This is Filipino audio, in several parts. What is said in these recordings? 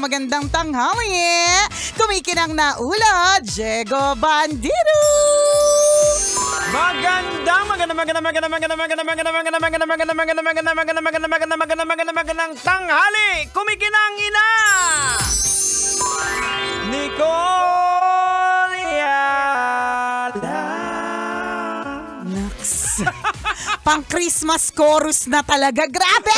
magandang tanghali. Kumikinang na ulo, Diego Bandido. Magandang tanghali. Kumikinang ina. Nicole Yala. Naks. Pang-Christmas chorus na talaga. Grabe!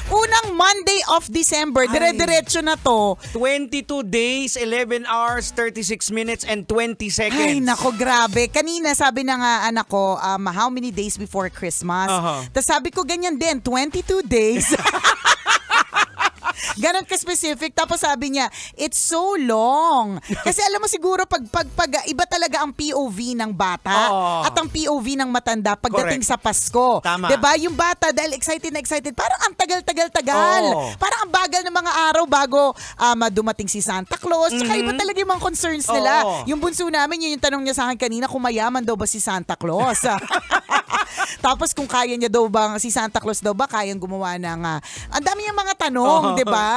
Unang Monday of December. Dire-diretso na to. 22 days, 11 hours, 36 minutes, and 20 seconds. Ay, nako, grabe. Kanina sabi na nga anak ko, how many days before Christmas? Tapos sabi ko, ganyan din, 22 days. Ganon ka-specific. Tapos sabi niya, it's so long. Kasi alam mo siguro, pag iba talaga ang POV ng bata at ang POV ng matanda pagdating sa Pasko. Tama. Diba? Yung bata, dahil excited na excited, parang ang tagal-tagal-tagal. Parang ang bagal ng mga araw bago dumating si Santa Claus. Tsaka iba talaga yung mga concerns nila. Yung bunso namin, yun yung tanong niya sa akin kanina, kung mayaman daw ba si Santa Claus. Tapos kung kaya niya daw ba, si Santa Claus daw ba, kayang gumawa ng, ang dami yung mga tanong, di ba?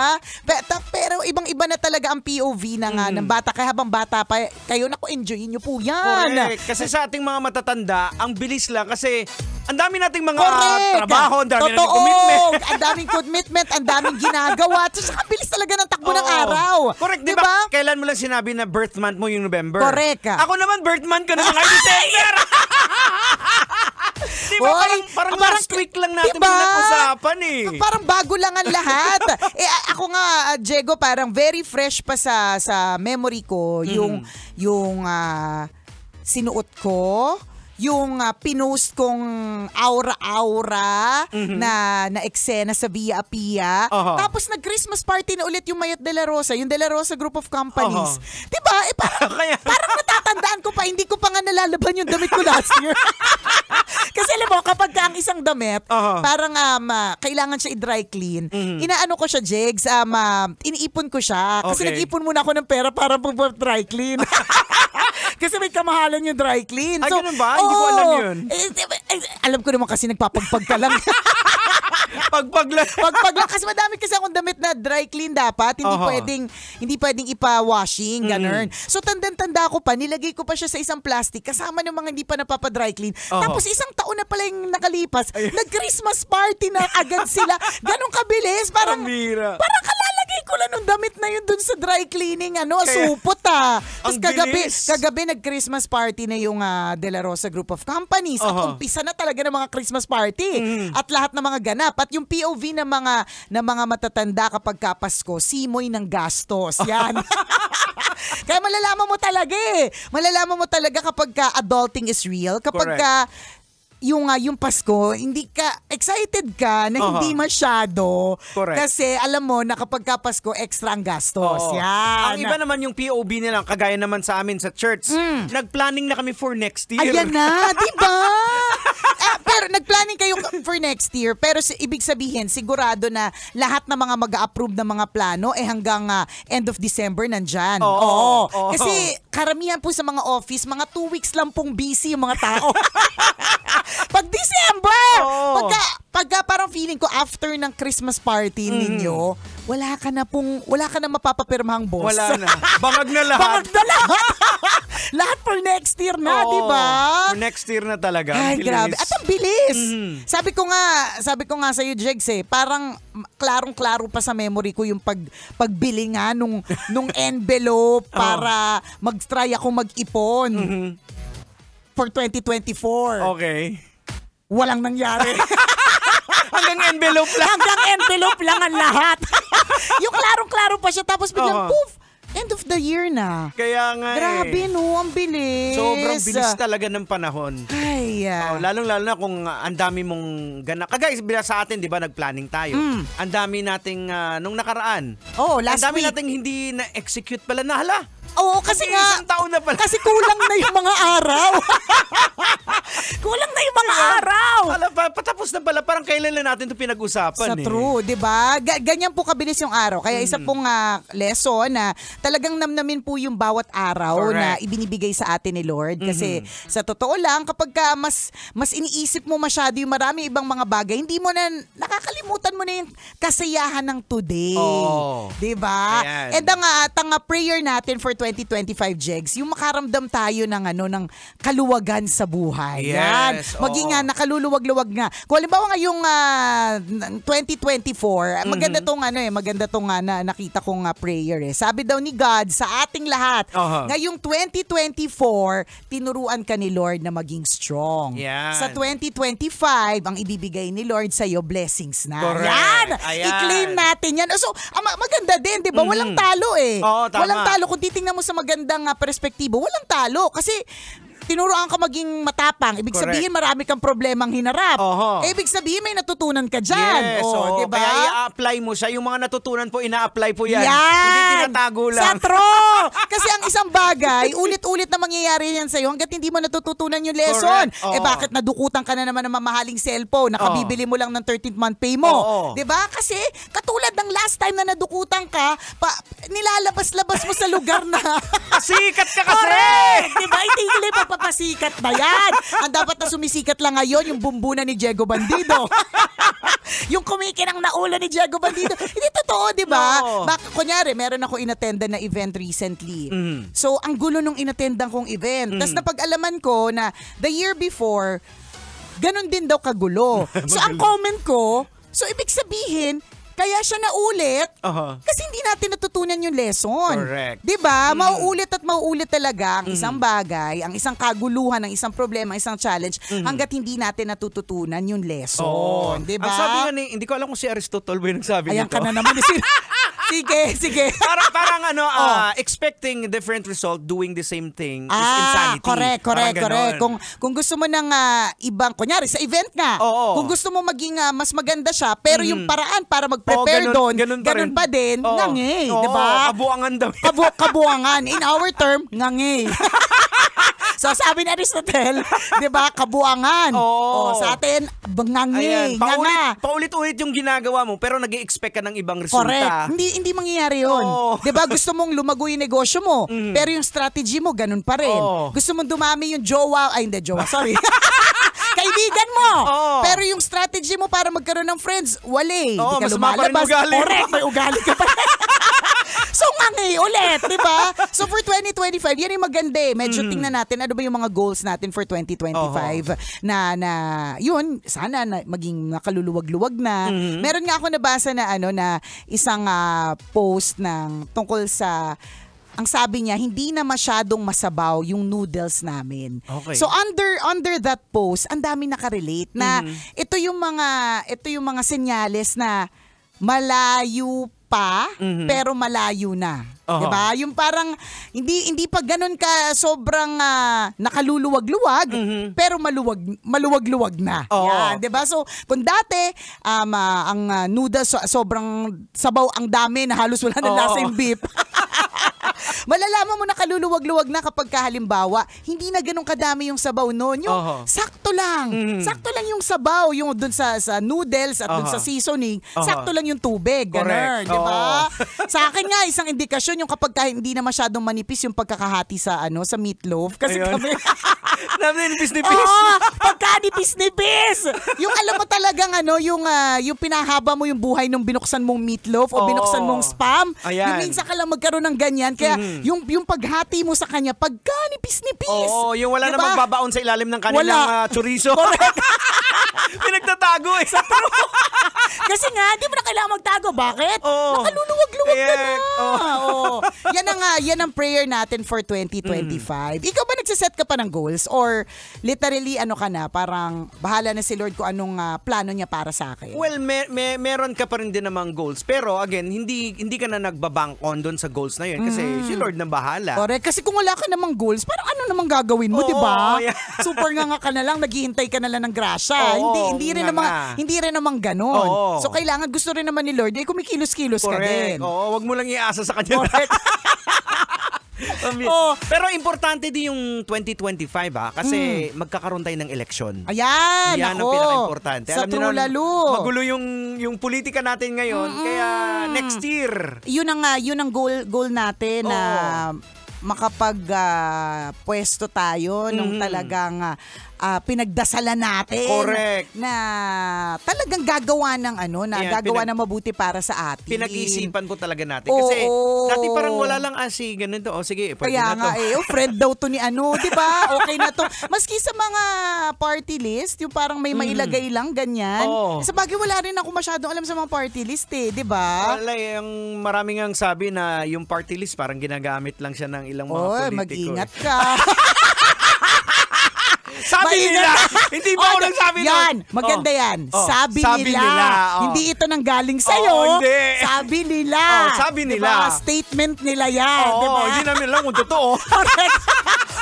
Pero ibang-iba na talaga ang POV ng bata. Kaya habang bata pa, kayo, naku, enjoyin niyo po yan. Correct. Kasi sa ating mga matatanda, ang bilis lang kasi ang dami nating mga trabaho, ang dami nating commitment. Ang daming commitment, ang daming ginagawa. So, ang bilis talaga ng takbo ng araw. Correct, di ba? Kailan mo lang sinabi na birth month mo yung November? Correct. Ako naman, birth month ko na ngayon December. Diba, parang last week lang natin pinag-usapan eh. Parang bago lang ang lahat. Ako nga, Diego, parang very fresh pa sa memory ko yung sinuot ko, yung pinost kong aura-aura na eksena sa Via Apia. Tapos nag-Christmas party na ulit yung Mayat de la Rosa, yung de la Rosa Group of Companies. Diba? Parang natatandaan ko pa, hindi ko pa nga nalalaban yung damit ko last year. Kasi alam mo, kapag ang isang damit, parang kailangan siya i-dry clean. Inaano ko siya, Jegs, iniipon ko siya. Kasi nag-ipon muna ako ng pera para pag-dry clean. Kasi may kamahalan yung dry clean. So, ganun ba? Hindi ko alam yun. Alam ko naman kasi nagpapagpag ka lang. Pagpag lang. Kasi madami kasi akong damit na dry clean dapat. Hindi pwedeng ipa-washing, ganun. So tanda ko pa, nilagay ko pa siya sa isang plastic kasama ng mga hindi pa napapa-dry clean. Tapos isang taon na pala yung nakalipas, nag-Christmas party na agad sila. Ganun kabilis. Parang kalalagay ko lang nung damit na yun dun sa dry cleaning, supot Tapos kagabi nag-Christmas party na yung De La Rosa Group of Companies. At umpisa na talaga ng mga Christmas party. At lahat ng mga ganap. At yung POV ng mga matatanda kapag Pasko, simoy ng gastos. Yan. Kaya malalaman mo talaga Malalaman mo talaga kapag adulting is real. Kapag yung Pasko, hindi ka excited ka na hindi masyado. Correct. Kasi alam mo na kapag Pasko, extra ang gastos. Yan. Ang iba naman yung POV nilang, kagaya naman sa amin sa church, nag-planning na kami for next year. Ayan na, di ba? Pero nag-planning kayo for next year, pero ibig sabihin, sigurado na lahat ng mga mag-a-approve ng mga plano hanggang end of December nandyan. Kasi karamihan po sa mga office, mga 2 weeks lang pong busy yung mga tao. Pag December! Pagka parang feeling ko after ng Christmas party ninyo, wala ka na mapapapirmahang boss. Wala na. Bangag na lahat. Lahat for next year na, di ba? For next year na talaga. Ay, grabe. At ang bilis. Sabi ko nga sa iyo, Jegs, parang klarong-klaro pa sa memory ko yung pagbili nga nung envelope para mag-try ako mag-ipon. For 2024. Okay. Walang nangyari. Hanggang envelope lang ang lahat. Yung klarong-klaro pa siya tapos biglang poof, end of the year na. Kaya nga Grabe no, ang bilis. Sobrang bilis talaga ng panahon. Ay. Lalong-lalo na kung ang dami mong ganap. Kagaya sa atin, di ba, nag-planning tayo. Ang dami nating, nung nakaraan. Last week. Ang dami nating hindi na-execute pala na. Hala, Oo, kasi nga, isang taon na pala. kasi kulang na yung mga araw. Kulang na yung mga araw. Patapos na pala, parang kailan lang natin ito pinag-usapan Sa true, di ba? Ganyan po kabilis yung araw. Kaya isa pong lesson na talagang namnamin po yung bawat araw na ibinibigay sa atin ni Lord. Kasi sa totoo lang, kapag mas iniisip mo masyado yung marami ibang mga bagay, hindi mo na, nakakalimutan mo na yung kasiyahan ng today. Oh. Di ba? Ayan. And ang prayer natin for 2025, Jegs, yung makaramdam tayo ng kaluwagan sa buhay. Yes, Yan. Maging nakaluluwag-luwag nga. Kung halimbawa ngayong 2024, maganda tong nakita kong prayer eh. Sabi daw ni God sa ating lahat, ngayong 2024, tinuruan ka ni Lord na maging strong. Yan. Sa 2025, ang ibibigay ni Lord sa iyo blessings na. Correct. Yan. Ayan. I-claim natin yan. So, maganda din, 'di ba? Walang talo eh. Oo, tama. Walang talo kung titingnan mo sa magandang perspektibo. Walang talo kasi tinuruan ka maging matapang. Ibig sabihin marami kang problemang hinarap. Ibig sabihin may natutunan ka dyan. Yes, diba? Kaya i-apply mo siya. Yung mga natutunan po, ina-apply po yan. Yan! Hindi tinatago lang. Sa true! Kasi ang isang bagay, ulit-ulit na mangyayari yan sa'yo hanggat hindi mo natututunan yung lesson. Bakit nadukutan ka na naman ng mamahaling cellphone? Nakabibili mo lang ng 13th month pay mo. Diba? Kasi katulad ng last time na nadukutan ka, nilalabas-labas mo sa lugar na Sikat ka kasi! Correct! Diba? Hindi papasikat ba yan? Ang dapat na sumisikat lang ngayon, yung bumbuna ni Diego Bandido. Yung kumikinang na ulo ni Diego Bandido. Hindi totoo, di ba? No. Kunyari, meron ako inattendan na event recently. So, ang gulo nung inattendan kong event. Tapos napag-alaman ko na the year before, ganun din daw kagulo. So, ang comment ko, so ibig sabihin, kaya siya naulit kasi hindi natin natutunan yung lesson. Correct. Diba? Mauulit at mauulit talaga ang isang bagay, ang isang kaguluhan, ang isang problema, isang challenge hanggat hindi natin natututunan yung lesson. Diba? Ang sabi nga hindi ko alam kung si Aristotle ba yung nagsabi Ayan nito. ka na naman. Sige. Parang expecting different result doing the same thing is insanity. Correct. Kung gusto mo ng ibang, kunyari sa event nga, kung gusto mo maging mas maganda siya, pero yung paraan para mag-prepare doon, ganun pa din, ngangi. Diba? Kabuangan daw. Kabuangan. In our term, ngangi. So sabi ni Aristotle, 'di ba, kabuangan. Sa atin, ngangi, nganga. Paulit-ulit yung ginagawa mo pero nag-i-expect ka ng ibang resulta. Correct. Hindi mangyayari 'yon. 'Di ba? Gusto mong lumago yung negosyo mo, pero yung strategy mo ganun pa rin. Gusto mong dumami yung sorry. Kaibigan mo. Pero yung strategy mo para magkaroon ng friends, wali. Hindi ka lumalabas. Correct, may ugali ka pa. So ngangi ulit, di ba? So for 2025, yan yung maganda eh. Medyo tingnan natin ano ba yung mga goals natin for 2025 na yun, sana na maging nakaluluwag-luwag na. Meron nga ako nabasa na na isang post ng tungkol sa ang sabi niya, hindi na masyadong masabaw yung noodles namin. Okay. So under that post, ang dami nakarelate na ito yung mga senyales na malayo pa pero malayo na. 'Di ba? Yung parang hindi pa ganoon ka sobrang nakaluluwag-luwag pero maluwag-luwag na. Yan, 'di ba? So kung dati ang noodles sobrang sabaw ang dami na halos wala na lasa yung beef. Malalaman mo na kaluluwag-luwag na kapag halimbawa, hindi na ganun kadami yung sabaw noon. Yung sakto lang. Sakto lang yung sabaw, yung dun sa noodles at dun sa seasoning, sakto lang yung tubig. Ganun, di ba? Sa akin nga, isang indikasyon yung kapag hindi na masyadong manipis yung pagkakahati sa meatloaf. Kasi kami... Nipis-nipis. Pagka-nipis-nipis. Yung alam mo talagang yung pinahaba mo yung buhay nung binuksan mong meatloaf o binuksan mong spam. Yung minsan ka lang magkaroon ng ganyan. Kaya yung paghati mo sa kanya, pagka-nipis-nipis. Yung wala namang babaon sa ilalim ng kanilang chorizo. Correct. Pinagtatago eh. Sa Kasi nga, di mo na kailangan magtago. Bakit? Nakaluluwag-luwag ka na. Yan ang prayer natin for 2025. Ikaw ba nagsiset ka pa ng goals? Or literally ka na, parang bahala na si Lord kung anong plano niya para sa akin? Well, meron ka pa rin din namang goals. Pero again, hindi ka na nagbabank on doon sa goals na yun. Kasi si Lord na bahala. Correct. Kasi kung wala ka namang goals, parang ano namang gagawin mo, di ba? Super nga ka na lang, naghihintay ka na lang ng grasya. Hindi rin namang ganun. So kailangan, gusto rin naman ni Lord, kumikilos-kilos ka din. Wag mo lang iasa sa kanya. Correct. Pero importante din yung 2025 kasi magkakaroon tayo ng eleksyon. Ayan, yan ang pinaka-importante. Sa Alam niyo na, lalo. magulo yung politika natin ngayon. Kaya next year. Yun ang goal natin na makapag-pwesto tayo nung talagang pinagdasalan natin. Correct. Na talagang gagawa ng gagawa ng mabuti para sa atin. Pinag-iisipan po talaga natin. Kasi dati parang wala lang ganito. Sige, pwede kaya na to. Friend daw to ni di ba? Okay na to. Maski sa mga party list, yung parang may mailagay lang, ganyan. Sa bagay, wala rin ako masyadong alam sa mga party list di ba? Wala, yung maraming ang sabi na yung party list parang ginagamit lang siya ng ilang mga politiko. Mag-ingat ka. Sabi nila! Hindi ba ako nagsabi nun? Yan! Maganda yan. Sabi nila. Hindi ito nang galing sa'yo. Hindi. Sabi nila. Sabi nila. Diba? Statement nila yan. Diba? Hindi namin alam kung totoo.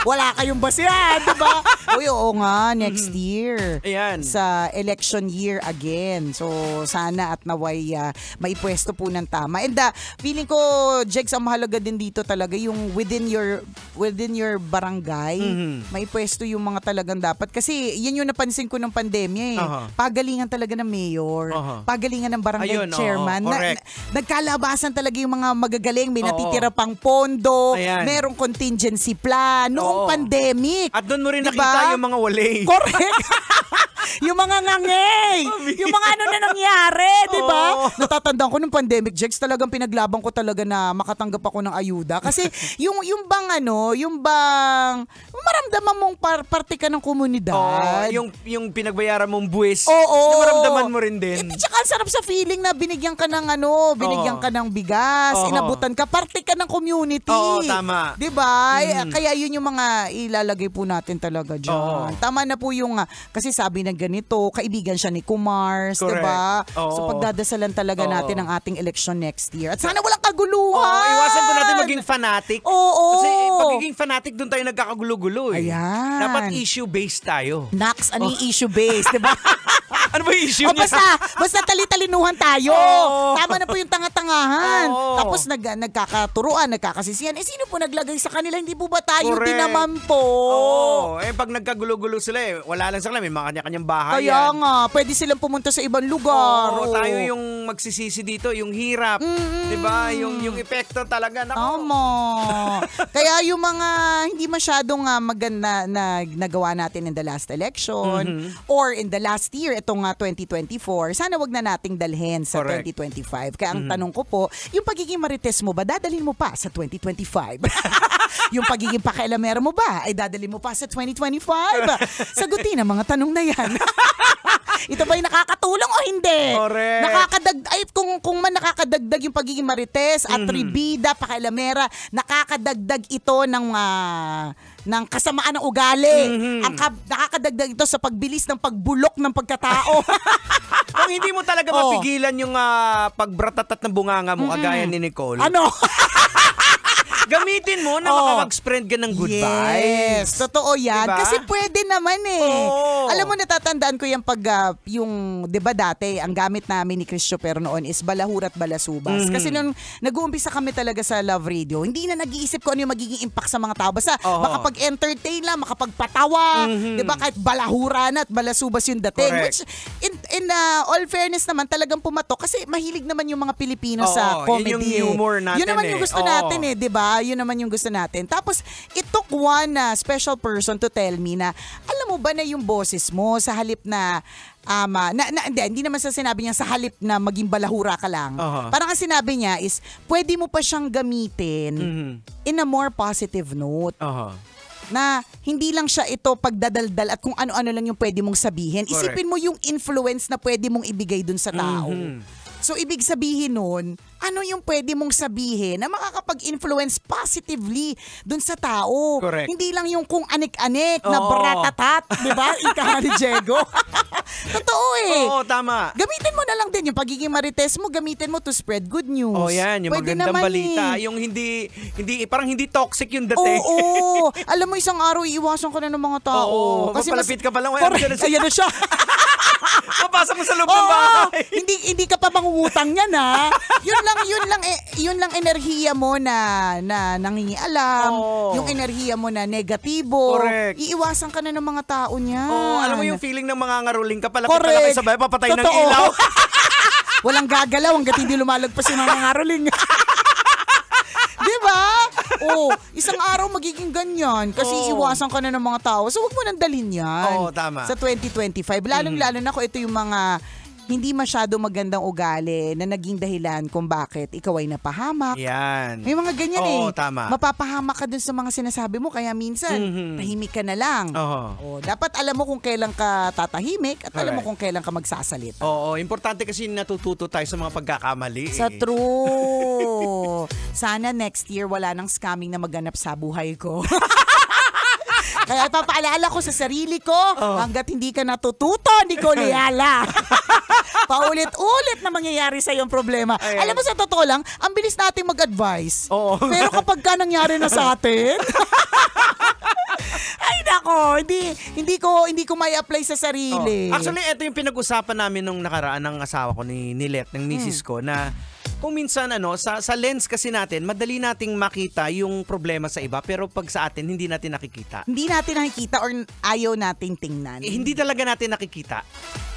Wala kayong basihan, diba? Uy, oo nga, next year. Ayan. Sa election year again. So, sana at naway maipwesto po ng tama. And feeling ko, Jegs, ang mahalaga din dito talaga yung within your barangay, maipwesto yung mga talagang dapat. Kasi yan yung napansin ko ng pandemya Pagalingan talaga ng mayor, pagalingan ng barangay chairman. Nagkalabasan talaga yung mga magagaling, may natitira pang pondo, merong contingency plan noong pandemic. At doon mo rin nakita yung mga walay. Correct. Yung mga ngangay. Yung mga na nangyari, di ba? Natatandaan ko nung pandemic, Jex, talagang pinaglaban ko talaga na makatanggap ako ng ayuda. Kasi yung bang maramdaman mong parte ka ng komunidad. Yung pinagbayaran mong buwis, maramdaman mo rin din. Tsaka ang sarap sa feeling na binigyan ka ng binigyan ka ng bigas, inabutan ka, parte ka ng community. Tama. Di ba? Kaya yun yung mga ilalagay po natin talaga dyan. Tama na po yung, kasi sabi ng ganito, kaibigan siya ni Kumars, diba? So pagdadasalan talaga natin ang ating election next year. At sana walang kaguluhan. Iwasan po natin maging fanatic. Kasi pagiging fanatic, doon tayo nagkakagulo-gulo Ayan. Dapat issue-based tayo. Nax, ano yung issue-based, diba? Ano ba yung issue niya? Basta tali-talinuhan tayo. Tama na po yung tanga-tangahan. Tapos nagkakaturuan, nagkakasisiyan. Sino po naglagay sa kanila? Hindi po ba tayo din naman po? Pag nagkagulo-gulo sila wala lang sa kanila. May mga kanya-kanyang bahay. Kaya nga, pwede silang pumunta sa ibang lugar. Tayo yung magsisisi dito, yung hirap. Diba? Yung epekto talaga. Tama. Kaya yung mga hindi masyadong maganda na nagawa natin in the last election or in the last year, itong 2024, sana wag na nating dalhin sa 2025. Kaya ang tanong ko po, yung pagiging marites mo ba, dadalhin mo pa sa 2025? Yung pagiging pakialamera mo ba, ay dadalhin mo pa sa 2025? Sagutin ang mga tanong na yan. Ito ba'y nakakatulong o hindi? Correct. Kung man nakakadagdag yung pagiging marites, atribida, pakialamera, nakakadagdag ito ng kasamaan ng ugali. Nakakadagdag ito sa pagbilis ng pagbulok ng pagkatao. Kung hindi mo talaga mapigilan yung pagbratatat ng bunganga mo, kagaya ni Nicole. Gamitin mo na makapag-spread ka ng good vibes. Totoo yan. Diba? Kasi pwede naman Alam mo, natatandaan ko yung diba dati, ang gamit namin ni Christopher noon is balahura at balasubas. Kasi nung nag-uumpisa kami talaga sa Love Radio, hindi na nag-iisip ko ano yung magiging impact sa mga tao. Basta makapag-entertain lang, makapagpatawa. Diba? Kahit balahura na at balasubas yung dating. Which, in all fairness naman, talagang pumatok. Kasi mahilig naman yung mga Pilipino sa comedy. Yun yung humor natin. Yun naman yung gusto natin diba? Yun naman yung gusto natin. Tapos, it took one special person to tell me na, alam mo ba na yung boses mo sa halip na, hindi naman sa sinabi niya sa halip na maging balahura ka lang. Parang ang sinabi niya is, pwede mo pa siyang gamitin in a more positive note. Na hindi lang siya ito pagdadaldal at kung ano-ano lang yung pwede mong sabihin. Isipin mo yung influence na pwede mong ibigay dun sa tao. So, ibig sabihin nun, ano yung pwede mong sabihin na makakapag-influence positively dun sa tao. Correct. Hindi lang yung kung anik-anik na bratatat, di ba? Ika ni Diego. Totoo Oo, tama. Gamitin mo na lang din yung pagiging marites mo, gamitin mo to spread good news. Yan, yung pwede magandang balita. Yung hindi, parang hindi toxic yung dati. Alam mo, isang araw iiwasan ka na ng mga tao. Kasi mapalapit ka pa lang. Ayan na siya. Papasok mo sa loob ng bahay. Hindi ka pa mangungutang yan, ha? Yun lang enerhiya mo na nangingialam, yung enerhiya mo na negatibo. Correct. Iiwasan ka na ng mga tao niyan. Alam mo yung feeling ng mga ngaruling ka, palapit na lang kayo sa bahay, papatay ng ilaw. Walang gagalaw hanggat hindi lumalagpas yung mga ngaruling. Diba? Isang araw magiging ganyan kasi iwasan ka na ng mga tao. So, wag mo nang dalhin yan. Tama. Sa 2025. Lalong-lalo na kung ito yung mga hindi masyado magandang ugali na naging dahilan kung bakit ikaw ay napahamak. Yan. May mga ganyan tama. Mapapahamak ka dun sa mga sinasabi mo kaya minsan tahimik ka na lang. Dapat alam mo kung kailan ka tatahimik at alam mo kung kailan ka magsasalita. Importante kasi natututo tayo sa mga pagkakamali. Sa true. Sana next year wala nang scamming na maganap sa buhay ko. Kaya papaalala ko sa sarili ko, hanggat hindi ka natututo, hindi ko niyala. Paulit-ulit na mangyayari sa iyong problema. Ayan. Alam mo, sa totoo lang, ang bilis nating mag-advise. Pero kapag ka nangyari na sa atin, ay nako, hindi ko may apply sa sarili. Actually, ito yung pinag-usapan namin nung nakaraan ng asawa ko ni Let, ng misis ko, na kung minsan sa lens kasi natin, madali nating makita yung problema sa iba, pero pag sa atin, hindi natin nakikita. Hindi natin nakikita or ayaw nating tingnan. Hindi talaga natin nakikita.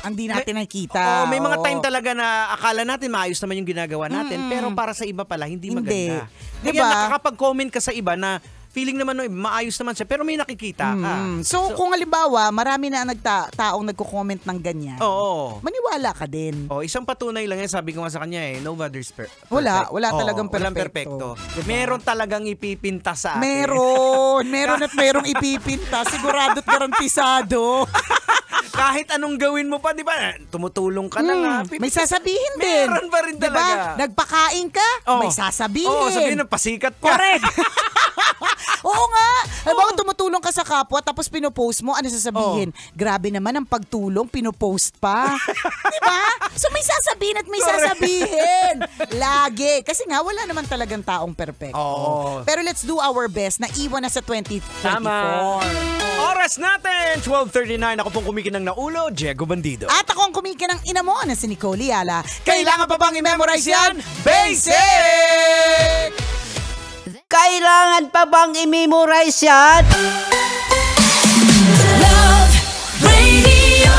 Hindi natin nakikita. May mga time talaga na akala natin maayos naman yung ginagawa natin, pero para sa iba pala, hindi maganda. Kaya nakakapag-comment ka sa iba na feeling naman maayos naman siya, pero may nakikita ka. So, kung halimbawa, marami na taong nagko-comment ng ganyan, maniwala ka din. Isang patunay lang yan, sabi ko nga sa kanya nobody's perfect. Wala talagang perfecto. Walang perfecto. Diba? Meron talagang ipipinta sa atin. Meron at merong ipipinta. Sigurado't garantisado. Kahit anong gawin mo pa, di ba? Tumutulong ka na nga. May sasabihin din. Meron pa rin talaga. Diba? Nagpakain ka, may sasabihin. Sabihin ng pasikat ka. Correct. Oo nga. Halimbawa, tumutulong ka sa kapwa tapos pinopost mo, ano sasabihin? Grabe naman ang pagtulong, pinopost pa. Diba? So may sasabihin at may sasabihin. Lagi. Kasi nga, wala naman talagang taong perfecto. Pero let's do our best na iwan na sa 2024. Tama. Oras natin, 12:39. Ako pong kumikinang naulo, Diego Bandido. At ako ang kumikinang ina mo na si Nicole Yala. Kailangan pa bang i-memorize yan? Basic! Kailangan pa bang i-memorize yan? Love Radio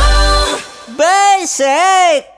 Basic!